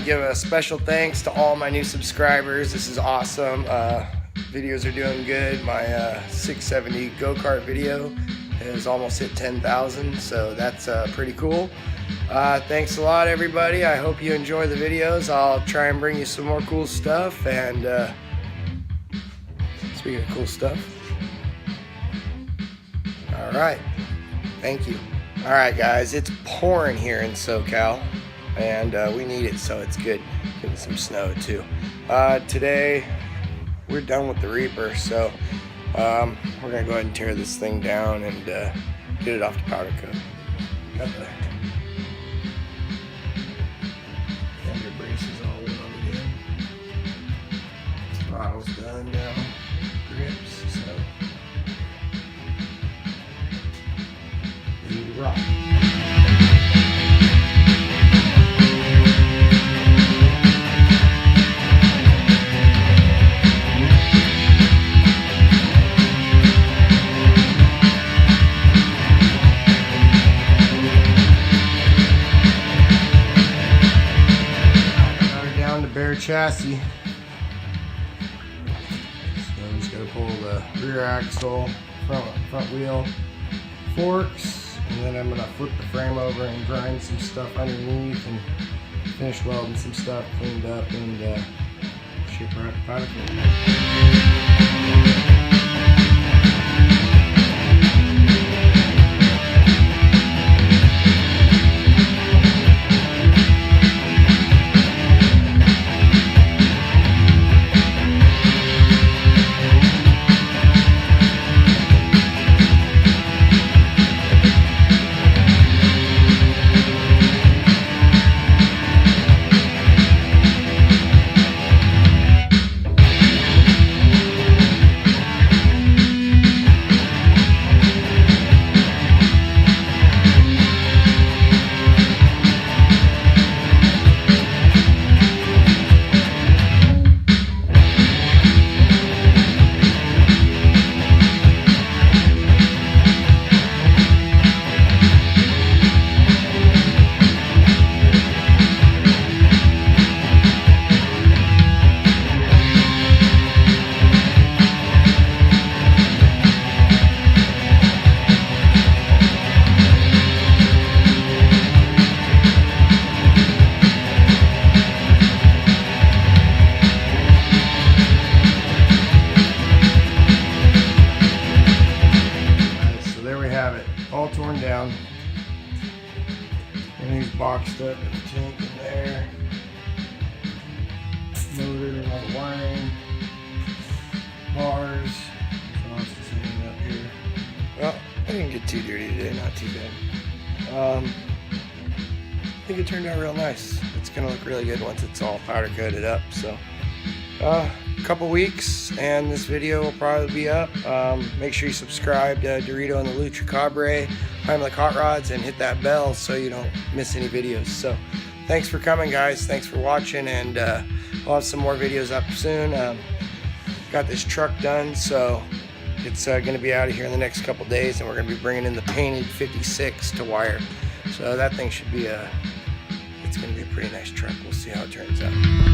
Give a special thanks to all my new subscribers. This is awesome. Videos are doing good. My 670 go-kart video has almost hit 10,000, so that's pretty cool. Thanks a lot, everybody. I hope you enjoy the videos. I'll try and bring you some more cool stuff. And speaking of cool stuff, all right, thank you. All right, guys, it's pouring here in SoCal. And we need it, so it's good. Getting some snow too. Today we're done with the reaper, so we're gonna go ahead and tear this thing down and get it off the powder coat. Got the fender braces all loaded in. Throttle's done now. Grips, so ready to rock. Bare chassis. So I'm just gonna pull the rear axle, front wheel, forks, and then I'm gonna flip the frame over and grind some stuff underneath and finish welding some stuff cleaned up and ship her out to powder coat. All torn down. Everything's boxed up in the tank in there. Motor and all the wiring. Bars. What else is hanging up here? Well, I didn't get too dirty today, not too bad. I think it turned out real nice. It's gonna look really good once it's all powder coated up. So a couple weeks and this video will probably be up. Make sure you subscribe to Dorito and the Lucha Cabre, Heimlich Hot Rods, and hit that bell so you don't miss any videos. So thanks for coming, guys. Thanks for watching, and we'll have some more videos up soon. Got this truck done, so it's going to be out of here in the next couple days, and we're going to be bringing in the painted 56 to wire. So that thing should be it's going to be a pretty nice truck. We'll see how it turns out.